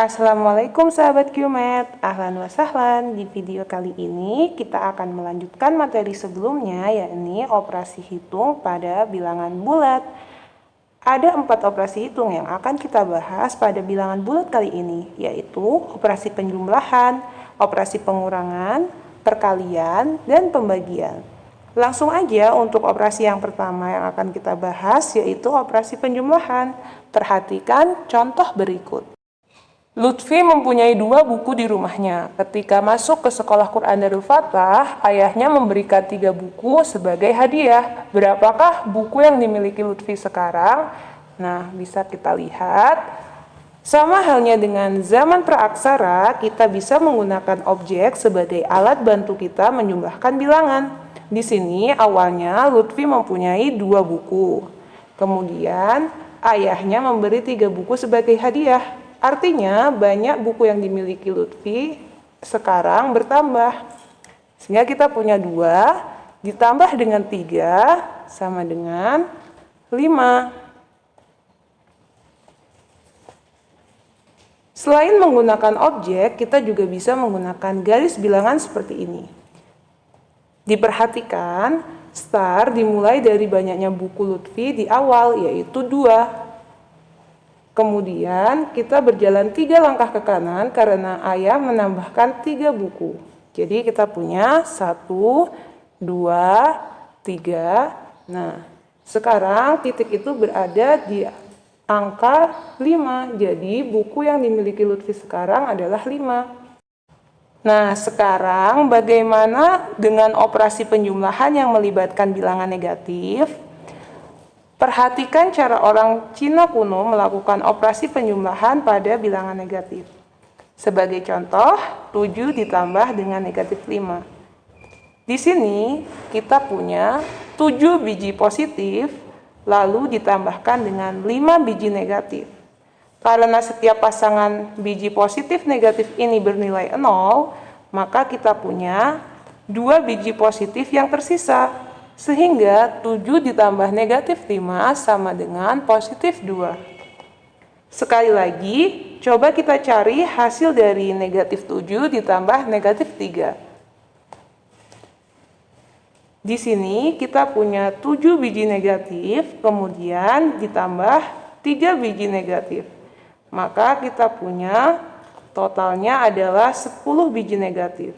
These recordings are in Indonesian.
Assalamualaikum sahabat QMed, ahlan wa sahlan. Di video kali ini kita akan melanjutkan materi sebelumnya, yakni operasi hitung pada bilangan bulat. Ada 4 operasi hitung yang akan kita bahas pada bilangan bulat kali ini, yaitu operasi penjumlahan, operasi pengurangan, perkalian, dan pembagian. Langsung aja untuk operasi yang pertama yang akan kita bahas, yaitu operasi penjumlahan. Perhatikan contoh berikut. Lutfi mempunyai 2 buku di rumahnya. Ketika masuk ke sekolah Quran Darul Fatah, ayahnya memberikan 3 buku sebagai hadiah. Berapakah buku yang dimiliki Lutfi sekarang? Nah, bisa kita lihat. Sama halnya dengan zaman praaksara, kita bisa menggunakan objek sebagai alat bantu kita menjumlahkan bilangan. Di sini awalnya Lutfi mempunyai 2 buku. Kemudian ayahnya memberi 3 buku sebagai hadiah. Artinya banyak buku yang dimiliki Lutfi sekarang bertambah. Sehingga kita punya 2 ditambah dengan 3 sama dengan 5. Selain menggunakan objek, kita juga bisa menggunakan garis bilangan seperti ini. Diperhatikan, start dimulai dari banyaknya buku Lutfi di awal, yaitu 2. Kemudian kita berjalan 3 langkah ke kanan karena ayah menambahkan 3 buku. Jadi kita punya 1, 2, 3. Nah, sekarang titik itu berada di angka 5. Jadi buku yang dimiliki Lutfi sekarang adalah 5. Nah, sekarang bagaimana dengan operasi penjumlahan yang melibatkan bilangan negatif? Perhatikan cara orang Cina kuno melakukan operasi penjumlahan pada bilangan negatif. Sebagai contoh, 7 ditambah dengan negatif 5. Di sini kita punya 7 biji positif, lalu ditambahkan dengan 5 biji negatif. Karena setiap pasangan biji positif negatif ini bernilai 0, maka kita punya 2 biji positif yang tersisa. Sehingga 7 ditambah negatif 5 sama dengan positif 2. Sekali lagi, coba kita cari hasil dari negatif 7 ditambah negatif 3. Di sini kita punya 7 biji negatif, kemudian ditambah 3 biji negatif. Maka kita punya totalnya adalah 10 biji negatif.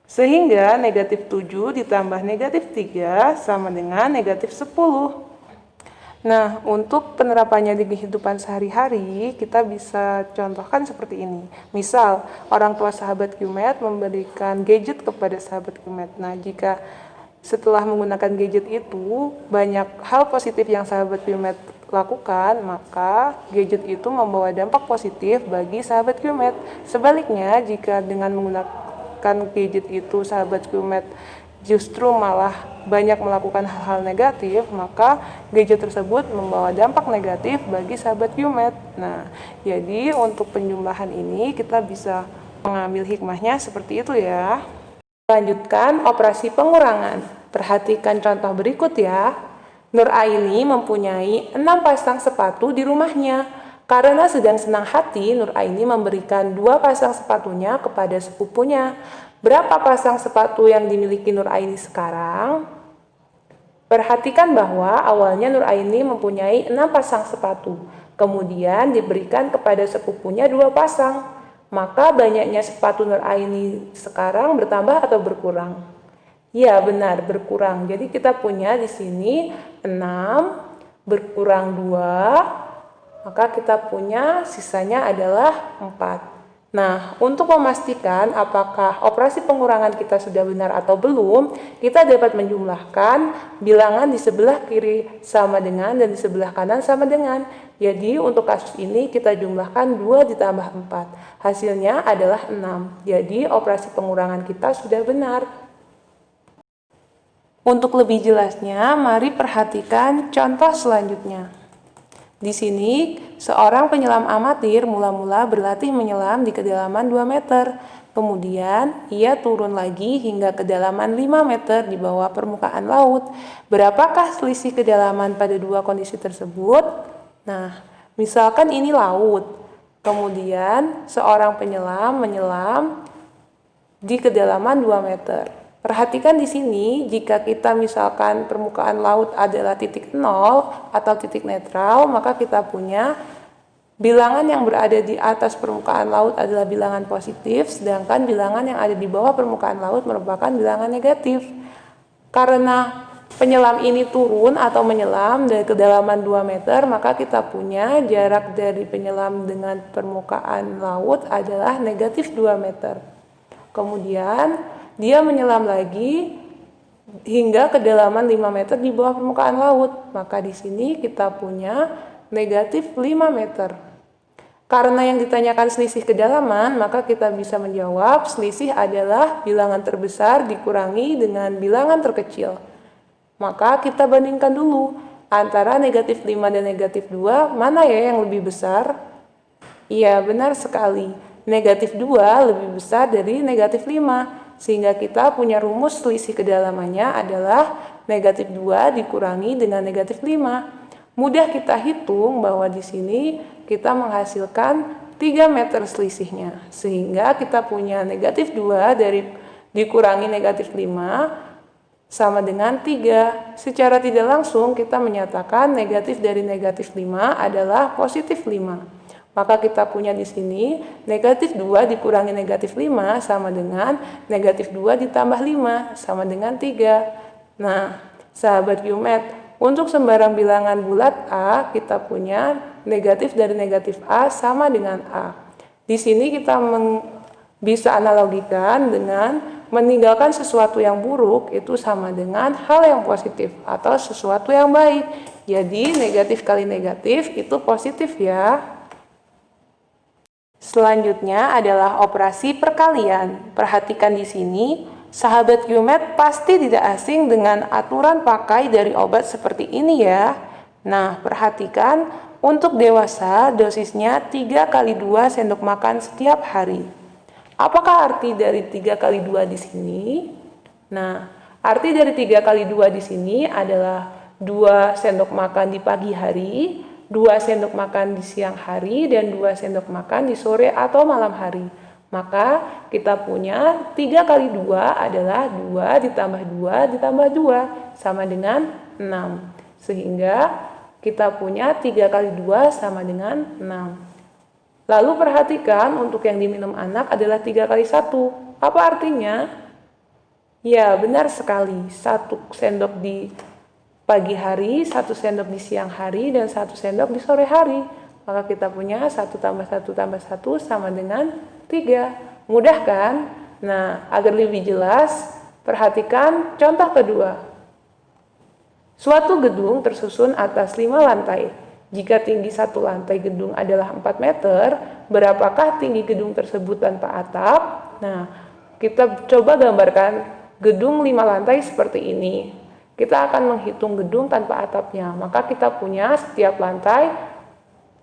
Sehingga negatif 7 ditambah negatif 3 sama dengan negatif 10. Nah, untuk penerapannya di kehidupan sehari-hari, kita bisa contohkan seperti ini. Misal, orang tua sahabat QMed memberikan gadget kepada sahabat QMed. Nah, jika setelah menggunakan gadget itu, banyak hal positif yang sahabat QMed lakukan, maka gadget itu membawa dampak positif bagi sahabat QMed. Sebaliknya, jika dengan menggunakan gadget itu sahabat QMed justru malah banyak melakukan hal-hal negatif, maka gadget tersebut membawa dampak negatif bagi sahabat QMed. Nah, jadi untuk penjumlahan ini kita bisa mengambil hikmahnya seperti itu ya. Lanjutkan operasi pengurangan. Perhatikan contoh berikut ya. Nur Aini mempunyai 6 pasang sepatu di rumahnya. Karena sedang senang hati, Nur Aini memberikan 2 pasang sepatunya kepada sepupunya. Berapa pasang sepatu yang dimiliki Nur Aini sekarang? Perhatikan bahwa awalnya Nur Aini mempunyai 6 pasang sepatu. Kemudian diberikan kepada sepupunya 2 pasang. Maka banyaknya sepatu Nur Aini sekarang bertambah atau berkurang? Ya, benar, berkurang. Jadi kita punya di sini 6 berkurang 2. Maka kita punya sisanya adalah 4. Nah, untuk memastikan apakah operasi pengurangan kita sudah benar atau belum, kita dapat menjumlahkan bilangan di sebelah kiri sama dengan dan di sebelah kanan sama dengan. Jadi, untuk kasus ini kita jumlahkan 2 ditambah 4. Hasilnya adalah 6. Jadi, operasi pengurangan kita sudah benar. Untuk lebih jelasnya, mari perhatikan contoh selanjutnya. Di sini, seorang penyelam amatir mula-mula berlatih menyelam di kedalaman 2 meter. Kemudian, ia turun lagi hingga kedalaman 5 meter di bawah permukaan laut. Berapakah selisih kedalaman pada 2 kondisi tersebut? Nah, misalkan ini laut. Kemudian seorang penyelam menyelam di kedalaman 2 meter. Perhatikan di sini, jika kita misalkan permukaan laut adalah titik 0 atau titik netral, maka kita punya bilangan yang berada di atas permukaan laut adalah bilangan positif, sedangkan bilangan yang ada di bawah permukaan laut merupakan bilangan negatif. Karena penyelam ini turun atau menyelam dari kedalaman 2 meter, maka kita punya jarak dari penyelam dengan permukaan laut adalah negatif 2 meter. Kemudian dia menyelam lagi hingga kedalaman 5 meter di bawah permukaan laut. Maka di sini kita punya negatif 5 meter. Karena yang ditanyakan selisih kedalaman, maka kita bisa menjawab selisih adalah bilangan terbesar dikurangi dengan bilangan terkecil. Maka kita bandingkan dulu antara negatif 5 dan negatif 2, mana ya yang lebih besar? Iya, benar sekali. Negatif 2 lebih besar dari negatif 5. Sehingga kita punya rumus selisih kedalamannya adalah negatif 2 dikurangi dengan negatif 5. Mudah kita hitung bahwa di sini kita menghasilkan 3 meter selisihnya. Sehingga kita punya negatif 2 dikurangi negatif 5 sama dengan 3. Secara tidak langsung kita menyatakan negatif dari negatif 5 adalah positif 5. Maka kita punya di sini negatif 2 dikurangi negatif 5 sama dengan negatif 2 ditambah 5 sama dengan 3. Nah, sahabat Qmet, untuk sembarang bilangan bulat A, kita punya negatif dari negatif A sama dengan A. Di sini kita bisa analogikan dengan meninggalkan sesuatu yang buruk itu sama dengan hal yang positif atau sesuatu yang baik. Jadi negatif kali negatif itu positif ya. Selanjutnya adalah operasi perkalian. Perhatikan di sini, sahabat Qmet pasti tidak asing dengan aturan pakai dari obat seperti ini ya. Nah, perhatikan untuk dewasa dosisnya 3 kali 2 sendok makan setiap hari. Apakah arti dari 3 kali 2 di sini? Nah, arti dari 3 kali 2 di sini adalah 2 sendok makan di pagi hari, 2 sendok makan di siang hari, dan 2 sendok makan di sore atau malam hari. Maka kita punya 3 kali 2 adalah 2 ditambah 2 ditambah 2 sama dengan 6. Sehingga kita punya 3 kali 2 sama dengan 6. Lalu perhatikan untuk yang diminum anak adalah 3 kali 1. Apa artinya? Ya, benar sekali. 1 sendok di pagi hari, 1 sendok di siang hari, dan 1 sendok di sore hari. Maka kita punya 1 tambah 1 tambah 1 sama dengan 3. Mudah kan? Nah, agar lebih jelas, perhatikan contoh kedua. Suatu gedung tersusun atas 5 lantai. Jika tinggi satu lantai gedung adalah 4 meter, berapakah tinggi gedung tersebut tanpa atap? Nah, kita coba gambarkan gedung 5 lantai seperti ini. Kita akan menghitung gedung tanpa atapnya. Maka kita punya setiap lantai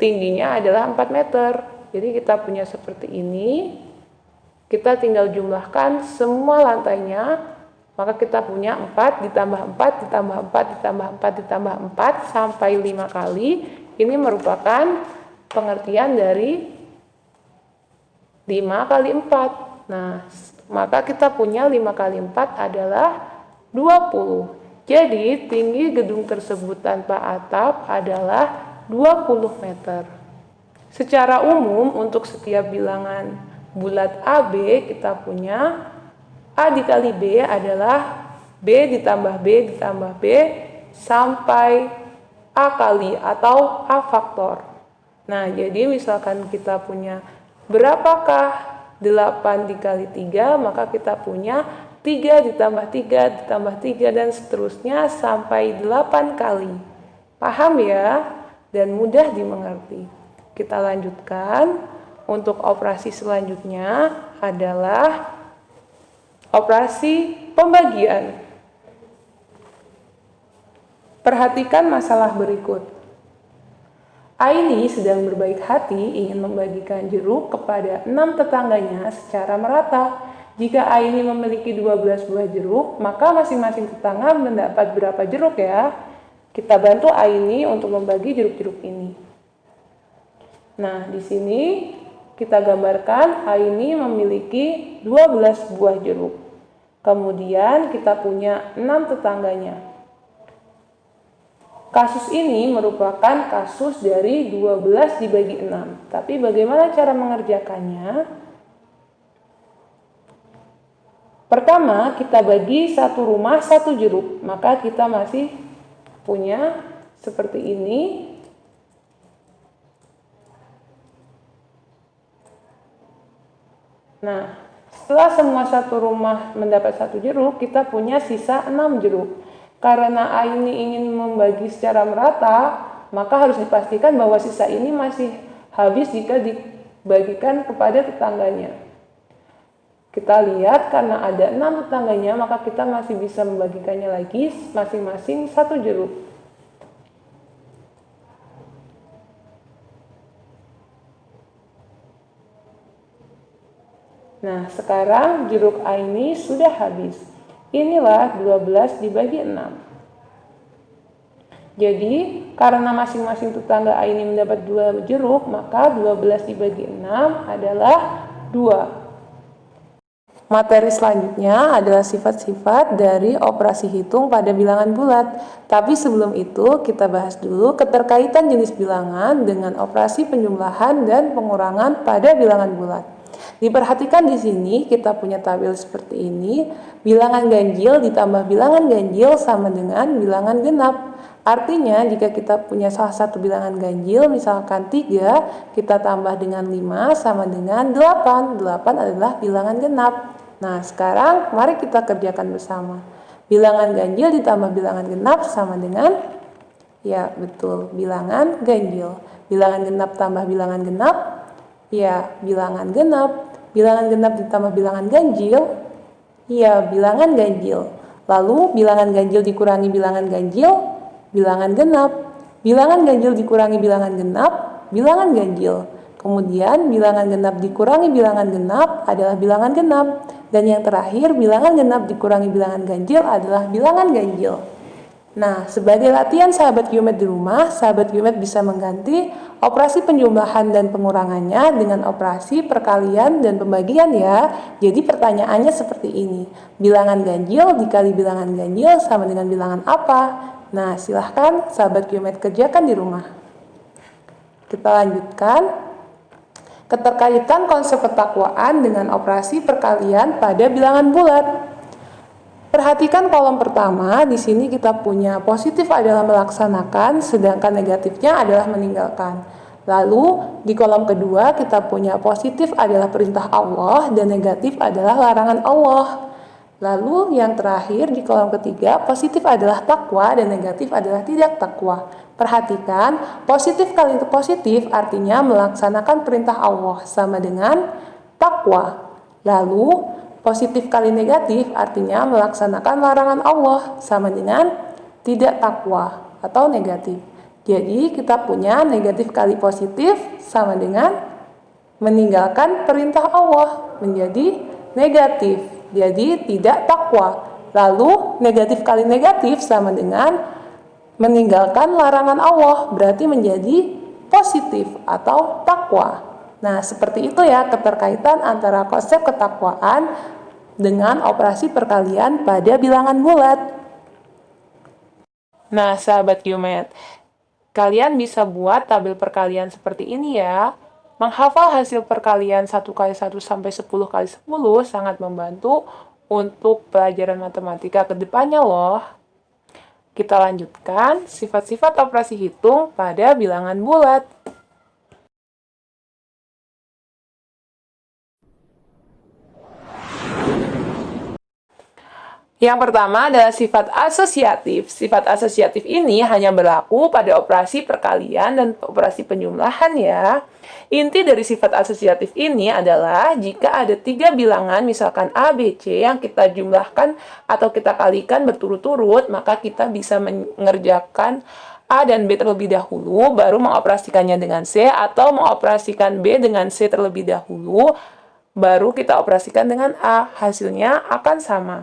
tingginya adalah 4 meter. Jadi kita punya seperti ini. Kita tinggal jumlahkan semua lantainya. Maka kita punya 4 ditambah 4 ditambah 4 ditambah 4 ditambah 4 sampai 5 kali. Ini merupakan pengertian dari 5 kali 4. Nah, maka kita punya 5 kali 4 adalah 20. Jadi, tinggi gedung tersebut tanpa atap adalah 20 meter. Secara umum, untuk setiap bilangan bulat AB, kita punya A dikali B adalah B ditambah B ditambah B sampai A kali atau A faktor. Nah, jadi misalkan kita punya berapakah 8 dikali 3, maka kita punya 3 ditambah 3 ditambah 3 dan seterusnya sampai 8 kali. Paham ya? Dan mudah dimengerti. Kita lanjutkan. Untuk operasi selanjutnya adalah operasi pembagian. Perhatikan masalah berikut. Aini sedang berbaik hati ingin membagikan jeruk kepada 6 tetangganya secara merata. Jika Aini memiliki 12 buah jeruk, maka masing-masing tetangga mendapat berapa jeruk ya? Kita bantu Aini untuk membagi jeruk-jeruk ini. Nah, di sini kita gambarkan A ini memiliki 12 buah jeruk. Kemudian kita punya 6 tetangganya. Kasus ini merupakan kasus dari 12 dibagi 6. Tapi bagaimana cara mengerjakannya? Pertama, kita bagi satu rumah satu jeruk. Maka kita masih punya seperti ini. Nah, setelah semua satu rumah mendapat satu jeruk, kita punya sisa 6 jeruk. Karena A ini ingin membagi secara merata, maka harus dipastikan bahwa sisa ini masih habis jika dibagikan kepada tetangganya. Kita lihat karena ada 6 tetangganya, maka kita masih bisa membagikannya lagi masing-masing satu jeruk. Nah, sekarang jeruk A ini sudah habis. Inilah 12 dibagi 6. Jadi, karena masing-masing tetangga A ini mendapat 2 jeruk, maka 12 dibagi 6 adalah 2. Materi selanjutnya adalah sifat-sifat dari operasi hitung pada bilangan bulat. Tapi sebelum itu, kita bahas dulu keterkaitan jenis bilangan dengan operasi penjumlahan dan pengurangan pada bilangan bulat. Diperhatikan di sini kita punya tabel seperti ini, bilangan ganjil ditambah bilangan ganjil sama dengan bilangan genap. Artinya jika kita punya salah satu bilangan ganjil, misalkan 3, kita tambah dengan 5 sama dengan 8. 8 adalah bilangan genap. Nah, sekarang mari kita kerjakan bersama. Bilangan ganjil ditambah bilangan genap sama dengan, ya betul, bilangan ganjil. Bilangan genap tambah bilangan genap, ya bilangan genap. Bilangan genap ditambah bilangan ganjil, ya bilangan ganjil. Lalu bilangan ganjil dikurangi bilangan ganjil, bilangan genap. Bilangan ganjil dikurangi bilangan genap, bilangan ganjil. Kemudian bilangan genap dikurangi bilangan genap adalah bilangan genap. Dan yang terakhir, bilangan genap dikurangi bilangan ganjil adalah bilangan ganjil. Nah, sebagai latihan sahabat Qmet di rumah, sahabat Qmet bisa mengganti operasi penjumlahan dan pengurangannya dengan operasi perkalian dan pembagian ya. Jadi pertanyaannya seperti ini. Bilangan ganjil dikali bilangan ganjil sama dengan bilangan apa? Nah, silahkan sahabat Qmet kerjakan di rumah. Kita lanjutkan. Keterkaitan konsep ketakwaan dengan operasi perkalian pada bilangan bulat. Perhatikan kolom pertama, di sini kita punya positif adalah melaksanakan, sedangkan negatifnya adalah meninggalkan. Lalu di kolom kedua kita punya positif adalah perintah Allah dan negatif adalah larangan Allah. Lalu yang terakhir di kolom ketiga, positif adalah takwa dan negatif adalah tidak takwa. Perhatikan, positif kali positif artinya melaksanakan perintah Allah sama dengan takwa. Lalu, positif kali negatif artinya melaksanakan larangan Allah sama dengan tidak takwa atau negatif. Jadi, kita punya negatif kali positif sama dengan meninggalkan perintah Allah menjadi negatif. Jadi, tidak takwa. Lalu, negatif kali negatif sama dengan meninggalkan larangan Allah, berarti menjadi positif atau takwa. Nah, seperti itu ya keterkaitan antara konsep ketakwaan dengan operasi perkalian pada bilangan bulat. Nah, sahabat Qmet, kalian bisa buat tabel perkalian seperti ini ya. Menghafal hasil perkalian 1 kali 1 sampai 10 kali 10 sangat membantu untuk pelajaran matematika ke depannya loh. Kita lanjutkan sifat-sifat operasi hitung pada bilangan bulat. Yang pertama adalah sifat asosiatif. Sifat asosiatif ini hanya berlaku pada operasi perkalian dan operasi penjumlahan ya. Inti dari sifat asosiatif ini adalah jika ada 3 bilangan, misalkan A, B, C yang kita jumlahkan atau kita kalikan berturut-turut, maka kita bisa mengerjakan A dan B terlebih dahulu, baru mengoperasikannya dengan C, atau mengoperasikan B dengan C terlebih dahulu, baru kita operasikan dengan A. Hasilnya akan sama.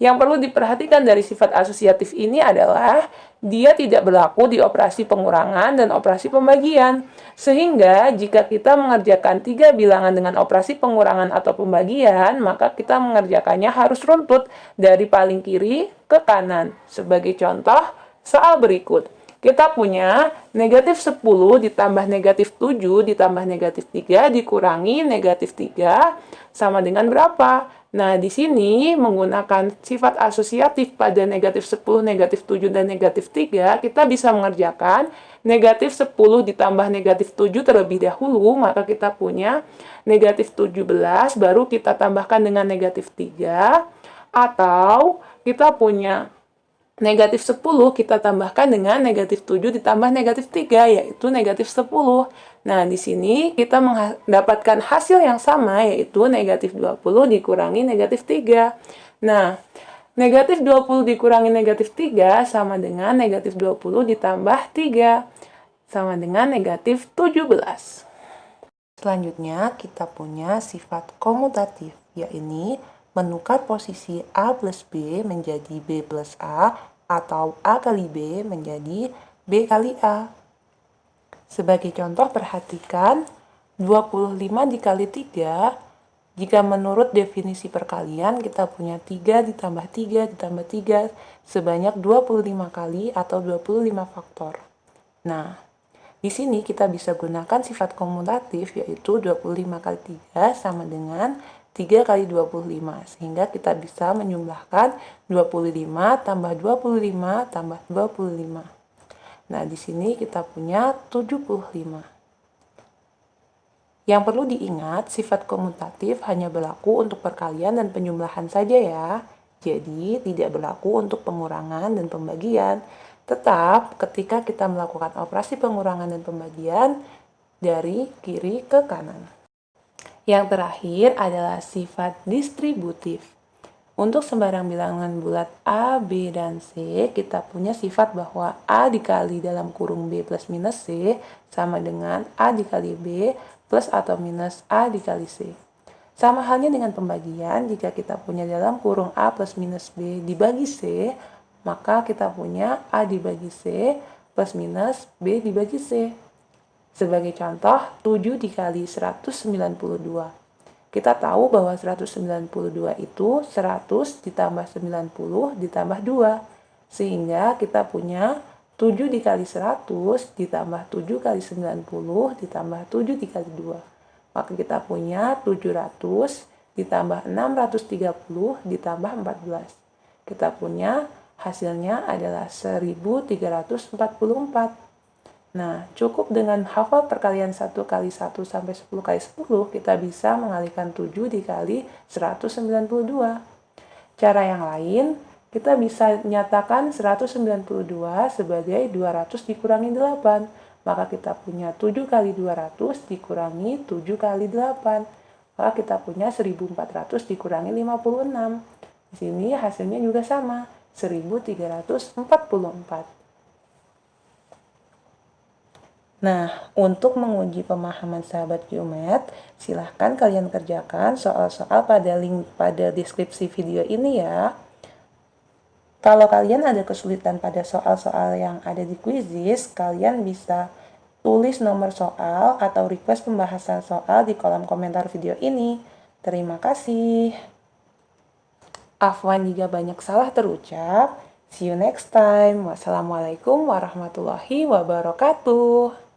Yang perlu diperhatikan dari sifat asosiatif ini adalah dia tidak berlaku di operasi pengurangan dan operasi pembagian. Sehingga jika kita mengerjakan 3 bilangan dengan operasi pengurangan atau pembagian, maka kita mengerjakannya harus runtut dari paling kiri ke kanan. Sebagai contoh, soal berikut. Kita punya negatif 10 ditambah negatif 7 ditambah negatif 3 dikurangi negatif 3 sama dengan berapa? Nah, di sini menggunakan sifat asosiatif pada negatif 10, negatif 7, dan negatif 3, kita bisa mengerjakan negatif 10 ditambah negatif 7 terlebih dahulu, maka kita punya negatif 17, baru kita tambahkan dengan negatif 3, atau kita punya negatif 10 kita tambahkan dengan negatif 7 ditambah negatif 3, yaitu negatif 10. Nah, di sini kita mendapatkan hasil yang sama, yaitu negatif 20 dikurangi negatif 3. Nah, negatif 20 dikurangi negatif 3 sama dengan negatif 20 ditambah 3, sama dengan negatif 17. Selanjutnya, kita punya sifat komutatif, yaitu menukar posisi A plus B menjadi B plus A atau A kali B menjadi B kali A. Sebagai contoh, perhatikan 25 dikali 3, jika menurut definisi perkalian kita punya 3 ditambah 3 ditambah 3 sebanyak 25 kali atau 25 faktor. Nah, di sini kita bisa gunakan sifat komutatif, yaitu 25 kali 3 sama dengan 3 kali 25, sehingga kita bisa menjumlahkan 25 tambah 25 tambah 25. Nah, di sini kita punya 75. Yang perlu diingat, sifat komutatif hanya berlaku untuk perkalian dan penjumlahan saja ya. Jadi, tidak berlaku untuk pengurangan dan pembagian. Tetap, ketika kita melakukan operasi pengurangan dan pembagian dari kiri ke kanan. Yang terakhir adalah sifat distributif. Untuk sembarang bilangan bulat A, B, dan C, kita punya sifat bahwa A dikali dalam kurung B plus minus C sama dengan A dikali B plus atau minus A dikali C. Sama halnya dengan pembagian, jika kita punya dalam kurung A plus minus B dibagi C, maka kita punya A dibagi C plus minus B dibagi C. Sebagai contoh, 7 dikali 192. Kita tahu bahwa 192 itu 100 ditambah 90 ditambah 2. Sehingga kita punya 7 dikali 100 ditambah 7 kali 90 ditambah 7 dikali 2. Maka kita punya 700 ditambah 630 ditambah 14. Kita punya hasilnya adalah 1344. Nah, cukup dengan hafal perkalian 1 kali 1 sampai 10 kali 10, kita bisa mengalihkan 7 dikali 192. Cara yang lain, kita bisa menyatakan 192 sebagai 200 dikurangi 8. Maka kita punya 7 kali 200 dikurangi 7 kali 8. Maka kita punya 1400 dikurangi 56. Di sini hasilnya juga sama, 1344. Nah, untuk menguji pemahaman sahabat Qmet, silahkan kalian kerjakan soal-soal pada link pada deskripsi video ini ya. Kalau kalian ada kesulitan pada soal-soal yang ada di Quizizz, kalian bisa tulis nomor soal atau request pembahasan soal di kolom komentar video ini. Terima kasih. Afwan jika banyak salah terucap. See you next time. Wassalamualaikum warahmatullahi wabarakatuh.